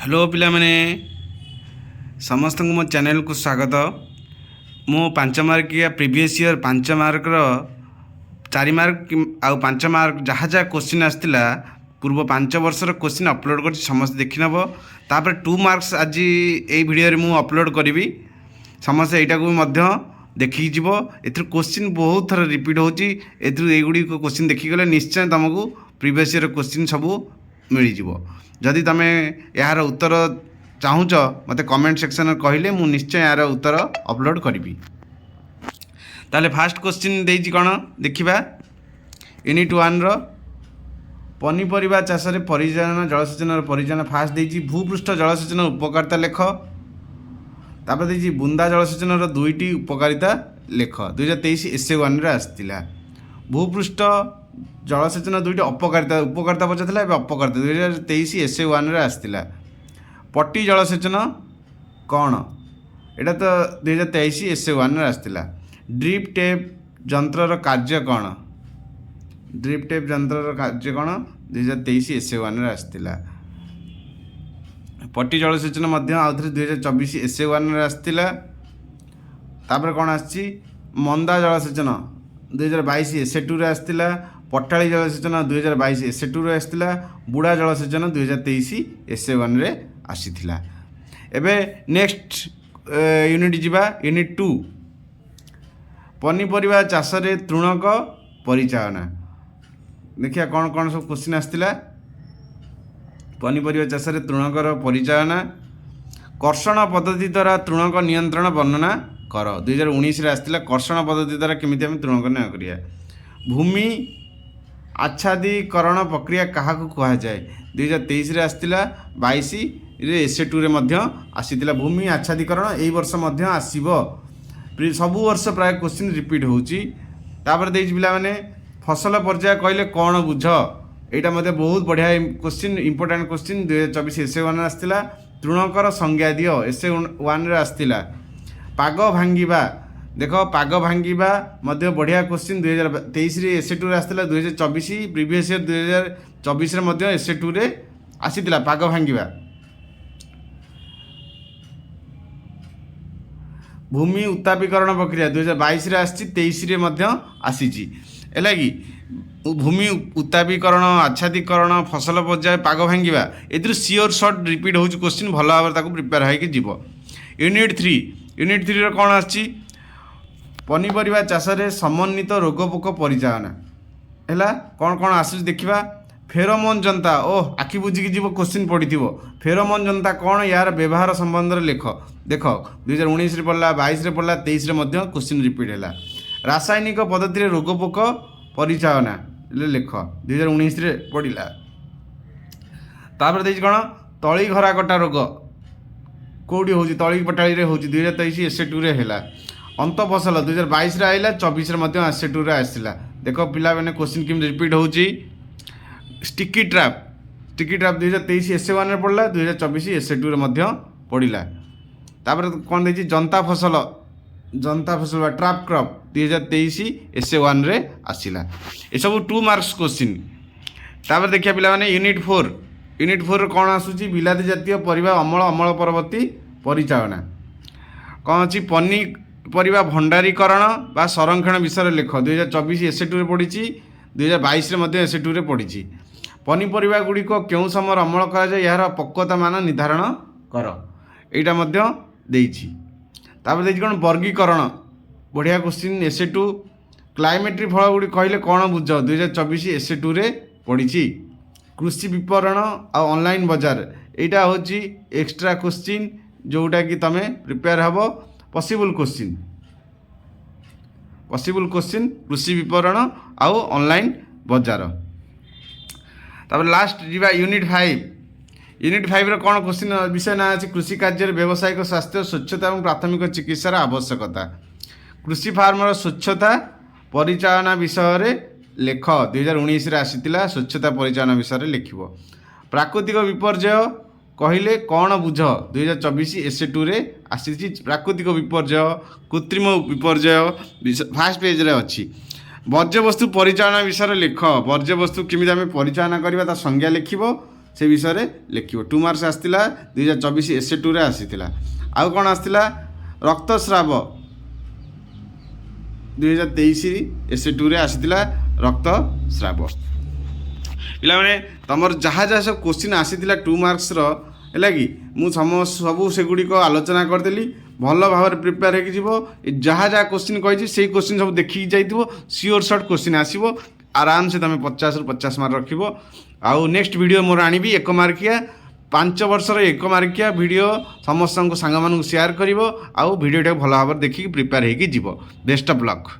Hello पिला माने समस्त मो चैनल को स्वागत। मो 5 मार्क या प्रीवियस ईयर 5 मार्क रो 4 मार्क आउ 5 मार्क जहाँ जहाँ क्वेश्चन आसला पूर्व 5 वर्षर क्वेश्चन अपलोड कर समस्त देखि नब। तापर 2 मार्क्स आज ये वीडियो मु अपलोड करी समस्त यहाँ को देखिक जीव। एथर क्वेश्चन बहुत थर रिपीट होची। एगुड़ी क्वेश्चन देखिगले निश्चय तुमको प्रीवियस ईयर क्वेश्चन सबू मिल जाव। जदि तुम यार उत्तर चाहूच मत कमेंट सेक्शन कहले मु निश्चय यार उत्तर अपलोड करी। ताले फास्ट क्वेश्चन देइछि कोन देखिबा। यूनिट 1 रो पनीपरिबा चाष रे परिचालन जलसेचन परिचालन फास्ट देइछि भूपृष्ठ जलसेचन उपकारिता लेख। तापर देइछि बुंदा जलसेचन रो दुईटी उपकारिता लेख। 2023 एसए 1 रे आस्तिला। भूपृष्ठ जलसेचन दुईटी उपकारिता उपकारिता पचाला ए अपकारिता 2023 एसए 1 रे आस्तिला। पट्टी जलसेचन कौन एटा तो 2023 एसए 1 रे आस्तिला। ड्रिप टेप यंत्र कार्य कौन ड्रिप टेप यंत्र कार्य कौन 2023 एसए 1 रे आस्तिला। पट्टी जलसेचन मध्य आउ थे 2024 एसए 1 रे आस्तिला। तापर कौन आछि मंदा जलसेचन 2022 एसए 2 रे आस्तिला। पटाली जलसेचन 2022 एसए 2 रे आस्तिला। बुढ़ा जलसेचन 2023 एसए 1 रे आसीथिला। एबे नेक्स्ट यूनिट जीवा। यूनिट 2 पनीपरिबा चाष रे तृणक परिचालना। देखिया कौन कौन सब क्वेश्चन आस्तिला। पनीपरिबा चाष रे तृणकर परिचालना। कर्षण पद्धति द्वारा तृणक नियंत्रण वर्णना कर। 2019 रे आस्तिला। कर्षण पद्धति द्वारा केमिति हम तृणक नियंत्रण करिया। भूमि आच्छादीकरण प्रक्रिया क्या कह जाए 2023 रे आस्तिला। 22 रे एसए 2 रे मध्य आसीतिला। भूमि आच्छादीकरण एई वर्ष मध्य आसीबो। सबु वर्ष प्राय क्वेश्चन रिपीट होउची। तापर देइछ पिला माने फसल पर्याय कहले कौन बुझ एटा मते बहुत बढ़िया क्वेश्चन इंपोर्टेंट क्वेश्चन 2024 एसए 1 आस्तिला। तृणकर संज्ञा दियो एसए 1 रे आस्तिला। पाग भांगिबा देखो पाग भांगिबा मध्य बढ़िया क्वेश्चन 2023 रे एसए 2 रे आस्तिला। 2024 प्रीवियस ईयर 2024 रे मध्य एसए 2 रे आसीतिला पाग भांगिबा। भूमि उत्तापीकरण प्रक्रिया 2022 रे आसी 23 रे मध्य आसीची एला कि भूमि उत्तापीकरण आच्छादीकरण फसल पर्याय पाग भांगिबा एतिर सियोर शॉर्ट रिपीट होउची क्वेश्चन भल भाव ताको प्रिपेयर होइके जीवो। यूनिट 3 रो कोन आछि पनीपरिबा चाष रे समन्वित रोगपोक परिचालना हैला। कौन कौन आसुच देखिबा। फेरोमोन जनता ओह आखि बुझिकी जीव क्वेश्चन पढ़िथिबो। फेरोमोन जनता कौन यार व्यवहार संबंध रे लेख। देख 2019 रे पढ़ला 22 रे पढ़ला 23 रे मध्य क्वेश्चन रिपीट हैला। रासायनिक पद्धति रे रोगपोक परिचालना लेख 2019 रे पढ़िला। तापर देइछ कोन तळी घरा कटा रोग कोडी होउची तळी पटाळी रे होउची 2023 एसए 2 रे हैला। अंत फसल 2022 रे आइला 24 रे मध्य एसए 2 रे आसिला। देखो पिला माने क्वेश्चन किम रिपीट होउची। स्टिकी ट्रैप 2023 एसए 1 रे पड़ला 2024 एसए 2 रे मध्य पड़िला। तापर कोन देछि जनता फसल बा ट्रैप क्रॉप 2023 एसए 1 रे आसिला। ए सब 2 मार्क्स क्वेश्चन। तापर देखिया पिला माने यूनिट 4 कोन आसुची बिलाती जातीय परिबा अमल परवर्ती परिचालना। कोन अछि पनीपरिबा भंडारीकरण बा संरक्षण विषय लेख 2024 एसए 2 रे पड़िची। 2022 रे मध्य एसए 2 रे पड़िची। पनीपरिबा गुडी को केउ समय अमल करा जाय यार पक्वता मान निर्धारण कर एटा मध्य देइची। तापर देइची कोन वर्गीकरण बढ़िया क्वेश्चन एसए 2। क्लाइमेट्री फल गुडी कहले कोन बुझ 2024 एसए 2 रे पड़िची। कृषि विपणन आ ऑनलाइन बाजार एटा होची एक्स्ट्रा क्वेश्चन जोटा कि तमे प्रिपेयर हबो। पॉसिबल क्वेश्चन कृषि विपणन आ ऑनलाइन बाजार। तापर लास्ट जीवा यूनिट 5 रो कोन क्वेश्चन विषय ना अछि कृषि कार्य व्यावसायिक स्वास्थ्य स्वच्छता और प्राथमिक चिकित्सार आवश्यकता। कृषि फार्मर स्वच्छता परिचालना विषय रे लेख 2019 रे आसीतिला। स्वच्छता परिचालना विषय रे लिखिबो। प्राकृतिक विपर्यय कहले कौन बुझ 2024 एसए 2 रे आसी। प्राकृतिक विपर्यय कृत्रिम विपर्यय फास्ट पेज रे अछि। वर्ज्यवस्तु परिचालना विषय लिख। वर्ज्यवस्तु केमी आम परिचालना करवा संज्ञा लिखिब। से विषय लिखिबो 2 मार्क्स आसतिला 2024 एसे 2 रे आसीतिला आउ कोन आसतिला रक्तस्राव 2023 एसे 2 रे आसीतिला रक्तस्राव पिला माने तमर जहाँ जहाँ सब क्वेश्चन आसीतिला 2 मार्क्स रो है कि मुझे सबू से गुड़िक आलोचना करदेली भल भाव प्रिपेयर हो जहाँ जहाँ क्वेश्चन कही से क्वेश्चन सब देखिकी जाइए सियोर सर्ट क्वेश्चन आसो आराम से तुम 50 ରୁ 50 मार्क रखिबो आउ नेक्स्ट वीडियो मोर आनिबी 1 मार्किया 5 वर्षर 1 मार्किया वीडियो समस्त सांग मानू शेयर करिवो आउ वीडियोटा भल भाव देखिकी प्रिपेयर होगी जीवो बेस्ट ऑफ लक।